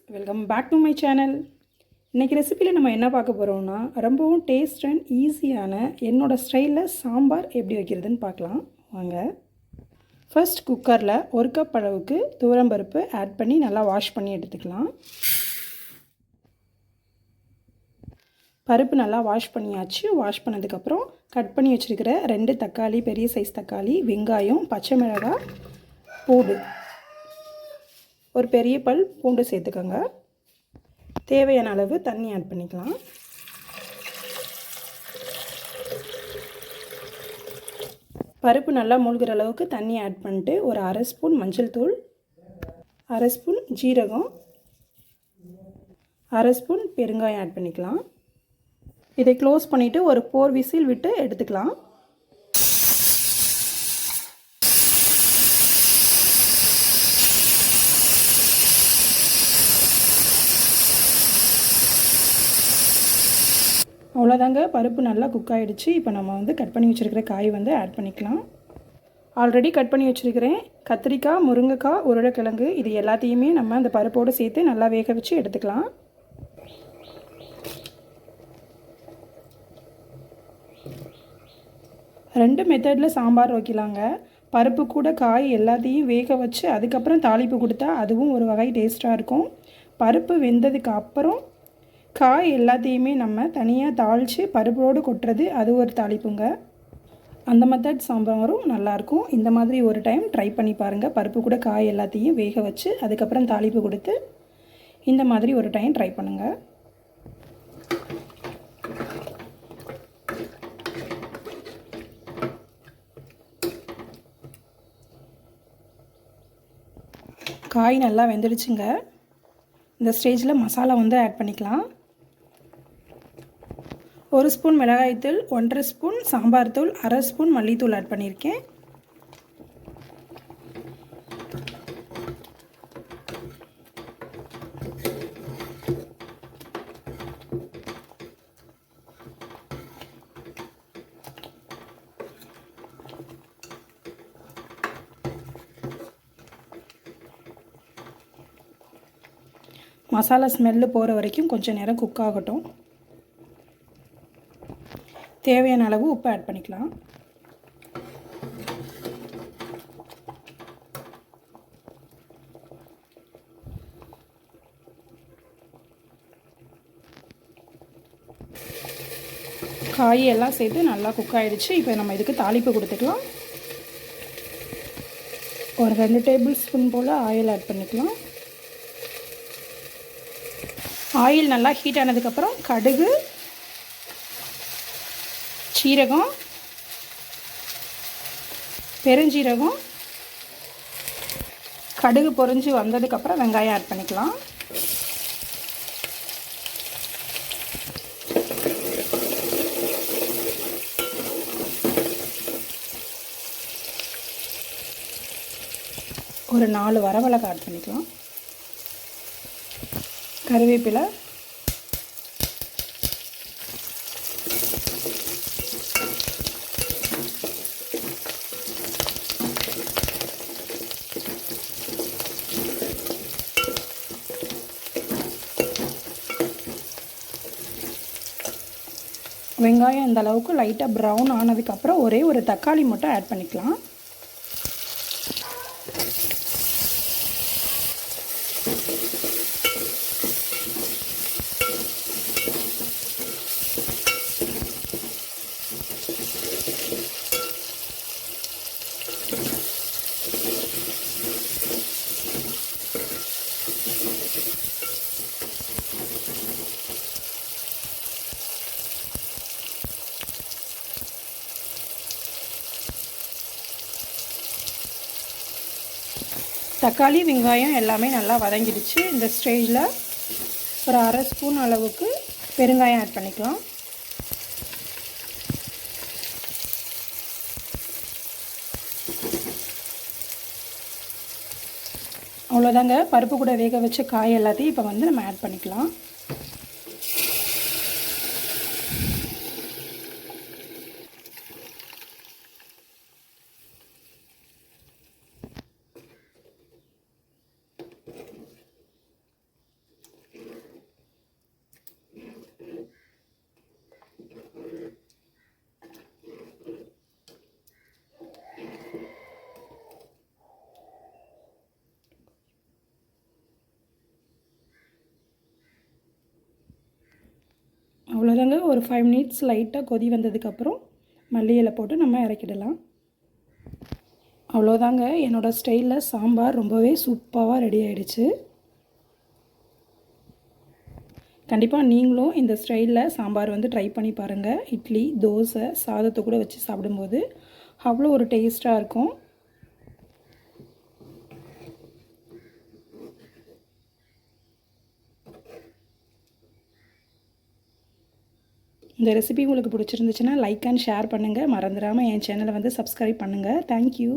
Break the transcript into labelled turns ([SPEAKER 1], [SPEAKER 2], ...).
[SPEAKER 1] Welcome back to my channel. இன்றைக்கி ரெசிப்பியில் நம்ம என்ன பார்க்க போகிறோம்னா ரொம்பவும் டேஸ்ட் அண்ட் ஈஸியான என்னோடய ஸ்டைலில் சாம்பார் எப்படி வைக்கிறதுன்னு பார்க்கலாம் வாங்க. ஃபர்ஸ்ட் குக்கரில் 1 கப் அளவுக்கு துவரம்பருப்பு ஆட் பண்ணி நல்லா வாஷ் பண்ணி எடுத்துக்கலாம். பருப்பு நல்லா வாஷ் பண்ணியாச்சு. வாஷ் பண்ணதுக்கப்புறம் கட் பண்ணி வச்சுருக்கிற 2 தக்காளி, பெரிய சைஸ் தக்காளி, வெங்காயம், பச்சை மிளகாய், பூண்டு, ஒரு பெரிய பல் பூண்டு சேர்த்துக்கோங்க. தேவையான அளவு தண்ணி ஆட் பண்ணிக்கலாம். பருப்பு நல்லா மூழ்கிற அளவுக்கு தண்ணி ஆட் பண்ணிட்டு ஒரு 1/2 ஸ்பூன் மஞ்சள் தூள், 1/2 ஸ்பூன் ஜீரகம், 1/2 ஸ்பூன் பெருங்காயம் ஆட் பண்ணிக்கலாம். இதை க்ளோஸ் பண்ணிவிட்டு ஒரு 4 விசில் விட்டு எடுத்துக்கலாம். அவ்வளோதாங்க, பருப்பு நல்லா குக் ஆகிடுச்சு. இப்போ நம்ம கட் பண்ணி வச்சுருக்கிற காய் ஆட் பண்ணிக்கலாம். ஆல்ரெடி கட் பண்ணி வச்சுருக்கிறேன் கத்திரிக்காய், முருங்கைக்காய், உருளைக்கிழங்கு, இது எல்லாத்தையுமே நம்ம அந்த பருப்போடு சேர்த்து நல்லா வேக வச்சு எடுத்துக்கலாம். ரெண்டு மெத்தடில் சாம்பார் வைக்கலாங்க. பருப்பு கூட காய் எல்லாத்தையும் வேக வச்சு அதுக்கப்புறம் தாளிப்பு கொடுத்தா அதுவும் ஒரு வகை டேஸ்ட்டாக இருக்கும். பருப்பு வெந்ததுக்கு அப்புறம் காய் எல்லாத்தையுமே நம்ம தனியாக தாளித்து பருப்போடு கொட்டுறது, அது ஒரு தாளிப்புங்க. அந்த மெத்தட் சாம்பாரும் நல்லாயிருக்கும். இந்த மாதிரி ஒரு டைம் ட்ரை பண்ணி பாருங்கள். பருப்பு கூட காய் எல்லாத்தையும் வேக வச்சு அதுக்கப்புறம் தாளிப்பு கொடுத்து இந்த மாதிரி ஒரு டைம் ட்ரை பண்ணுங்கள். காய் நல்லா வெந்துடுச்சுங்க. இந்த ஸ்டேஜில் மசாலா ஆட் பண்ணிக்கலாம். 1 ஸ்பூன் மிளகாய்த்தூள், 1/2 ஸ்பூன் சாம்பார் தூள், 1/2 ஸ்பூன் மல்லித்தூள் ஆட் பண்ணியிருக்கேன். மசாலா ஸ்மெல்லு போகிற வரைக்கும் கொஞ்சம் நேரம் குக் ஆகட்டும். தேவையான அளவு உப்பு ஆட் பண்ணிக்கலாம். காய் எல்லாம் சேர்த்து நல்லா குக் ஆகிடுச்சு. இப்போ நம்ம இதுக்கு தாளிப்பு கொடுத்துக்கலாம். ஒரு 2 டேபிள் ஸ்பூன் போல் ஆயில் ஆட் பண்ணிக்கலாம். ஆயில் நல்லா ஹீட் ஆனதுக்கப்புறம் கடுகு, சீரகம், பெருஞ்சீரகம், கடுகு பொரிஞ்சு வந்ததுக்கப்புறம் வெங்காயம் ஆட் பண்ணிக்கலாம். ஒரு 4 வரமிளகாய் ஆட் பண்ணிக்கலாம். கருவேப்பிலை, வெங்காயம் இந்த அளவுக்கு லைட்டாக ப்ரௌன் ஆனதுக்கப்புறம் ஒரே ஒரு தக்காளி மட்டும் ஆட் பண்ணிக்கலாம். தக்காளி, வெங்காயம் எல்லாமே நல்லா வதங்கிடுச்சு. இந்த ஸ்டேஜில் ஒரு 1/2 ஸ்பூன் அளவுக்கு பெருங்காயம் ஆட் பண்ணிக்கலாம். அவ்வளோதாங்க, பருப்பு கூட வேக வச்ச காய் எல்லாத்தையும் இப்போ நம்ம ஆட் பண்ணிக்கலாம். ஒரு 5 மினிட்ஸ் லைட்டாக கொதி வந்ததுக்கப்புறம் மல்லி இலை போட்டு நம்ம இறக்கிடலாம். அவ்வளோதாங்க, என்னோடய ஸ்டைலில் சாம்பார் ரொம்பவே சூப்பராக ரெடி ஆகிடுச்சு. கண்டிப்பாக நீங்களும் இந்த ஸ்டைலில் சாம்பார் வந்து ட்ரை பண்ணி பாருங்கள். இட்லி, தோசை, சாதத்தை கூட வச்சு சாப்பிடும்போது அவ்வளோ ஒரு டேஸ்ட்டாக இருக்கும். இந்த ரெசிபி உங்களுக்கு பிடிச்சிருந்துச்சுன்னா லைக் அண்ட் ஷேர் பண்ணுங்கள். மறந்துடாமல் என் சேனலை வந்து சப்ஸ்கிரைப் பண்ணுங்கள். தேங்க்யூ.